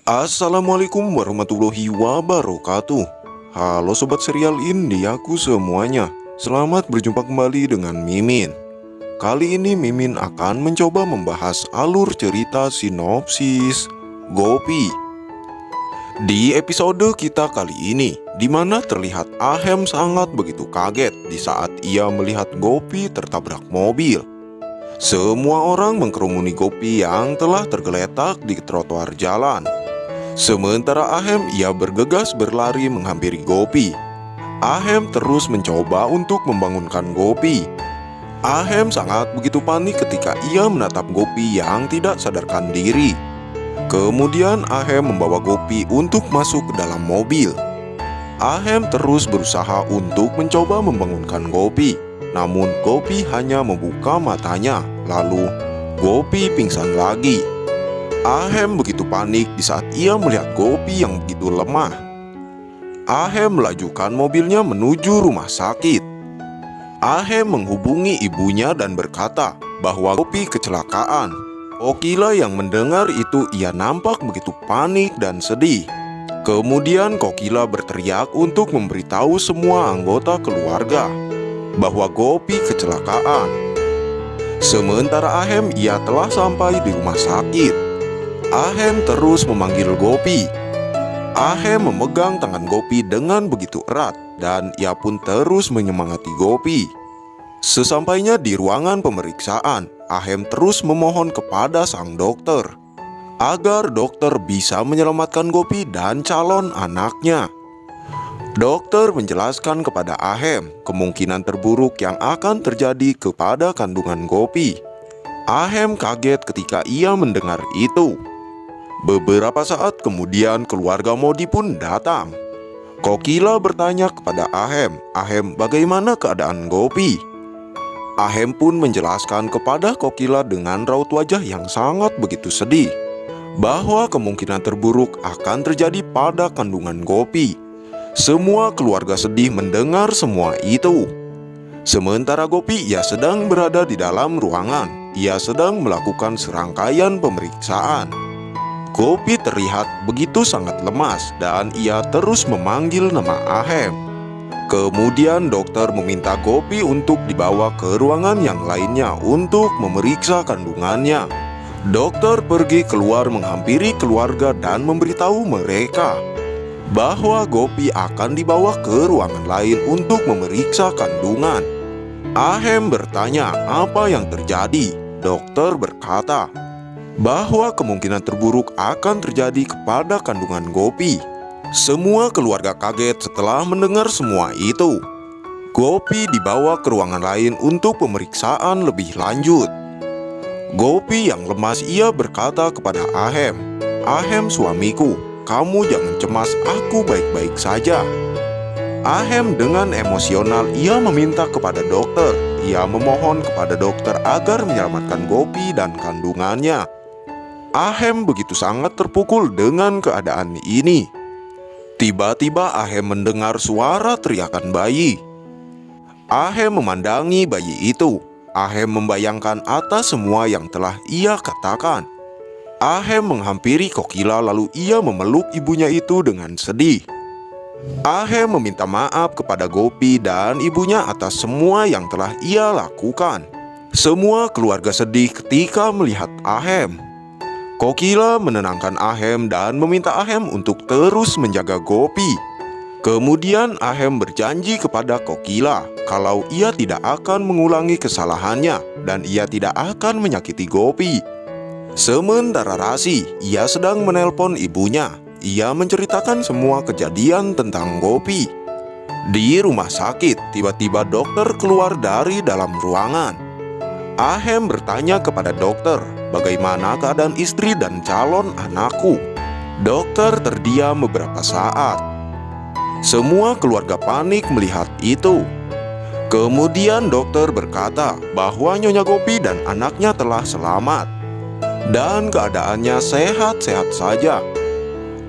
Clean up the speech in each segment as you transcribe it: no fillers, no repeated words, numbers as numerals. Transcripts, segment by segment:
Assalamualaikum warahmatullahi wabarakatuh. Halo sobat serial Indiaku semuanya. Selamat berjumpa kembali dengan Mimin. Kali ini Mimin akan mencoba membahas alur cerita sinopsis Gopi. Di episode kita kali ini, di mana terlihat Ahem sangat begitu kaget di saat ia melihat Gopi tertabrak mobil. Semua orang mengkerumuni Gopi yang telah tergeletak di trotoar jalan. Sementara Ahem ia bergegas berlari menghampiri Gopi. Ahem terus mencoba untuk membangunkan Gopi. Ahem sangat begitu panik ketika ia menatap Gopi yang tidak sadarkan diri. Kemudian Ahem membawa Gopi untuk masuk ke dalam mobil. Ahem terus berusaha untuk mencoba membangunkan Gopi. Namun Gopi hanya membuka matanya, lalu Gopi pingsan lagi. Ahem begitu panik di saat ia melihat Gopi yang begitu lemah. Ahem melajukan mobilnya menuju rumah sakit. Ahem menghubungi ibunya dan berkata bahwa Gopi kecelakaan. Kokila yang mendengar itu ia nampak begitu panik dan sedih. Kemudian Kokila berteriak untuk memberitahu semua anggota keluarga bahwa Gopi kecelakaan. Sementara Ahem ia telah sampai di rumah sakit. Ahem terus memanggil Gopi. Ahem memegang tangan Gopi dengan begitu erat dan ia pun terus menyemangati Gopi. Sesampainya di ruangan pemeriksaan, Ahem terus memohon kepada sang dokter agar dokter bisa menyelamatkan Gopi dan calon anaknya. Dokter menjelaskan kepada Ahem kemungkinan terburuk yang akan terjadi kepada kandungan Gopi. Ahem kaget ketika ia mendengar itu. Beberapa saat kemudian keluarga Modi pun datang. Kokila bertanya kepada Ahem bagaimana keadaan Gopi. Ahem pun menjelaskan kepada Kokila dengan raut wajah yang sangat begitu sedih bahwa kemungkinan terburuk akan terjadi pada kandungan Gopi. Semua keluarga sedih mendengar semua itu. Sementara Gopi ia sedang berada di dalam ruangan. Ia sedang melakukan serangkaian pemeriksaan. Gopi terlihat begitu sangat lemas dan ia terus memanggil nama Ahem. Kemudian dokter meminta Gopi untuk dibawa ke ruangan yang lainnya untuk memeriksa kandungannya. Dokter pergi keluar menghampiri keluarga dan memberitahu mereka bahwa Gopi akan dibawa ke ruangan lain untuk memeriksa kandungan. Ahem bertanya apa yang terjadi. Dokter berkata bahwa kemungkinan terburuk akan terjadi kepada kandungan Gopi. Semua keluarga kaget setelah mendengar semua itu. Gopi dibawa ke ruangan lain untuk pemeriksaan lebih lanjut. Gopi yang lemas ia berkata kepada Ahem, "Ahem suamiku, kamu jangan cemas, aku baik-baik saja." Ahem dengan emosional ia meminta kepada dokter. Ia memohon kepada dokter agar menyelamatkan Gopi dan kandungannya. Ahem begitu sangat terpukul dengan keadaan ini. Tiba-tiba Ahem mendengar suara teriakan bayi. Ahem memandangi bayi itu. Ahem membayangkan atas semua yang telah ia katakan. Ahem menghampiri Kokila lalu ia memeluk ibunya itu dengan sedih. Ahem meminta maaf kepada Gopi dan ibunya atas semua yang telah ia lakukan. Semua keluarga sedih ketika melihat Ahem. Kokila menenangkan Ahem dan meminta Ahem untuk terus menjaga Gopi. Kemudian Ahem berjanji kepada Kokila kalau ia tidak akan mengulangi kesalahannya dan ia tidak akan menyakiti Gopi. Sementara Rasi, ia sedang menelpon ibunya. Ia menceritakan semua kejadian tentang Gopi. Di rumah sakit, tiba-tiba dokter keluar dari dalam ruangan. Ahem bertanya kepada dokter, bagaimana keadaan istri dan calon anakku. Dokter terdiam beberapa saat. Semua keluarga panik melihat itu. Kemudian dokter berkata bahwa Nyonya Gopi dan anaknya telah selamat dan keadaannya sehat-sehat saja.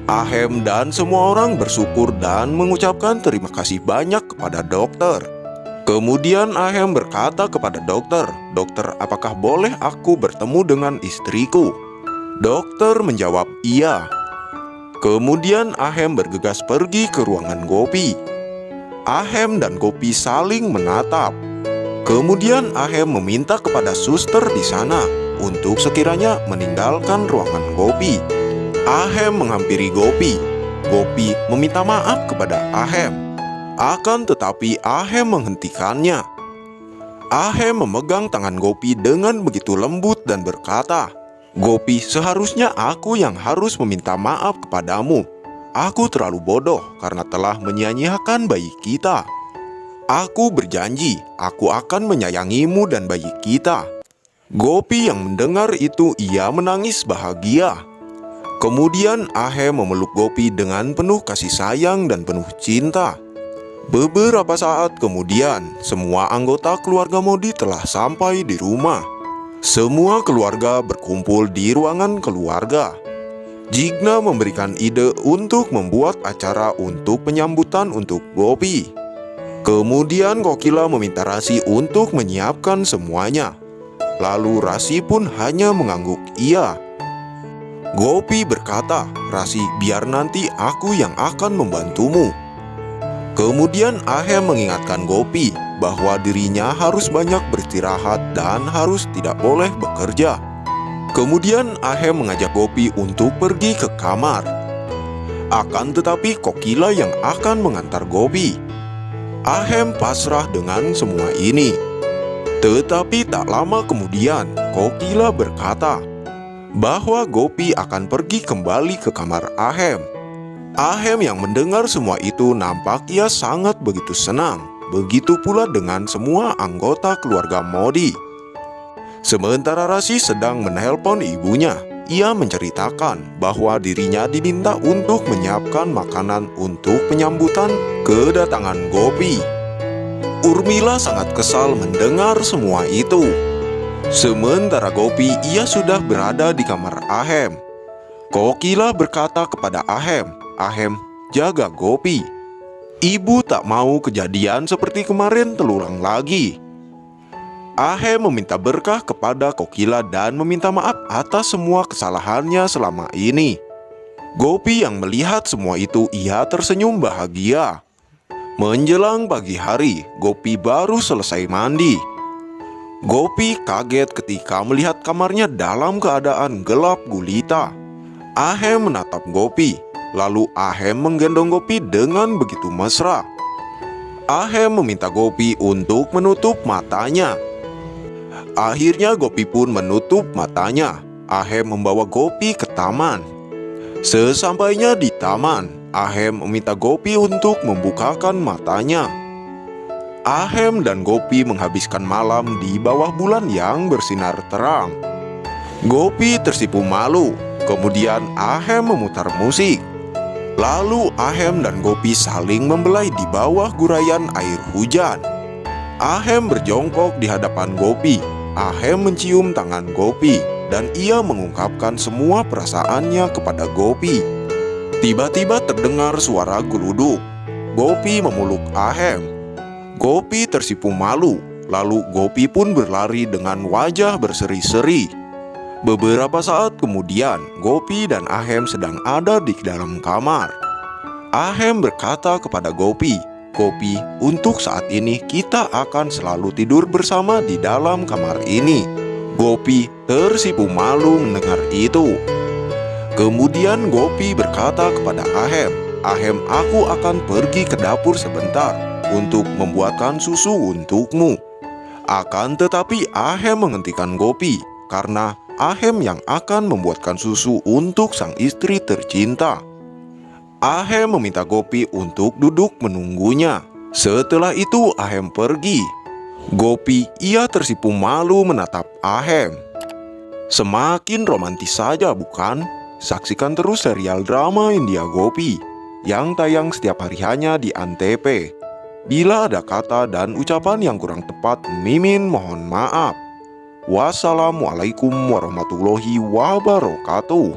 Ahem dan semua orang bersyukur dan mengucapkan terima kasih banyak kepada dokter. Kemudian Ahem berkata kepada dokter, "Dokter, apakah boleh aku bertemu dengan istriku?" Dokter menjawab, "Iya." Kemudian Ahem bergegas pergi ke ruangan Gopi. Ahem dan Gopi saling menatap. Kemudian Ahem meminta kepada suster di sana untuk sekiranya meninggalkan ruangan Gopi. Ahem menghampiri Gopi. Gopi meminta maaf kepada Ahem. Akan tetapi Ahem menghentikannya. Ahem memegang tangan Gopi dengan begitu lembut dan berkata, "Gopi, seharusnya aku yang harus meminta maaf kepadamu. Aku terlalu bodoh karena telah menyia-nyiakan bayi kita. Aku berjanji, aku akan menyayangimu dan bayi kita." Gopi yang mendengar itu ia menangis bahagia. Kemudian Ahem memeluk Gopi dengan penuh kasih sayang dan penuh cinta. Beberapa saat kemudian, semua anggota keluarga Modi telah sampai di rumah. Semua keluarga berkumpul di ruangan keluarga. Jigna memberikan ide untuk membuat acara untuk penyambutan untuk Gopi. Kemudian Kokila meminta Rasi untuk menyiapkan semuanya. Lalu Rasi pun hanya mengangguk iya. Gopi berkata, "Rasi, biar nanti aku yang akan membantumu." Kemudian Ahem mengingatkan Gopi bahwa dirinya harus banyak beristirahat dan harus tidak boleh bekerja. Kemudian Ahem mengajak Gopi untuk pergi ke kamar. Akan tetapi Kokila yang akan mengantar Gopi. Ahem pasrah dengan semua ini. Tetapi tak lama kemudian Kokila berkata bahwa Gopi akan pergi kembali ke kamar Ahem. Ahem yang mendengar semua itu nampak ia sangat begitu senang. Begitu pula dengan semua anggota keluarga Modi. Sementara Rasi sedang menelpon ibunya, ia menceritakan bahwa dirinya diminta untuk menyiapkan makanan untuk penyambutan kedatangan Gopi. Urmila sangat kesal mendengar semua itu. Sementara Gopi ia sudah berada di kamar Ahem. Kokila berkata kepada Ahem, "Ahem, jaga Gopi. Ibu tak mau kejadian seperti kemarin terulang lagi." Ahem meminta berkah kepada Kokila dan meminta maaf atas semua kesalahannya selama ini. Gopi yang melihat semua itu ia tersenyum bahagia. Menjelang pagi hari, Gopi baru selesai mandi. Gopi kaget ketika melihat kamarnya dalam keadaan gelap gulita. Ahem menatap Gopi. Lalu Ahem menggendong Gopi dengan begitu mesra. Ahem meminta Gopi untuk menutup matanya. Akhirnya Gopi pun menutup matanya. Ahem membawa Gopi ke taman. Sesampainya di taman, Ahem meminta Gopi untuk membukakan matanya. Ahem dan Gopi menghabiskan malam di bawah bulan yang bersinar terang. Gopi tersipu malu. Kemudian Ahem memutar musik. Lalu Ahem dan Gopi saling membelai di bawah guraian air hujan. Ahem berjongkok di hadapan Gopi. Ahem mencium tangan Gopi dan ia mengungkapkan semua perasaannya kepada Gopi. Tiba-tiba terdengar suara geluduk. Gopi memeluk Ahem. Gopi tersipu malu. Lalu Gopi pun berlari dengan wajah berseri-seri. Beberapa saat kemudian, Gopi dan Ahem sedang ada di dalam kamar. Ahem berkata kepada Gopi, "Gopi, untuk saat ini kita akan selalu tidur bersama di dalam kamar ini." Gopi tersipu malu mendengar itu. Kemudian Gopi berkata kepada Ahem, "Ahem, aku akan pergi ke dapur sebentar untuk membuatkan susu untukmu." Akan tetapi Ahem menghentikan Gopi karena Ahem yang akan membuatkan susu untuk sang istri tercinta. Ahem meminta Gopi untuk duduk menunggunya. Setelah itu Ahem pergi. Gopi ia tersipu malu menatap Ahem. Semakin romantis saja bukan? Saksikan terus serial drama India Gopi yang tayang setiap hari hanya di Antv. Bila ada kata dan ucapan yang kurang tepat, Mimin mohon maaf. Wassalamualaikum warahmatullahi wabarakatuh.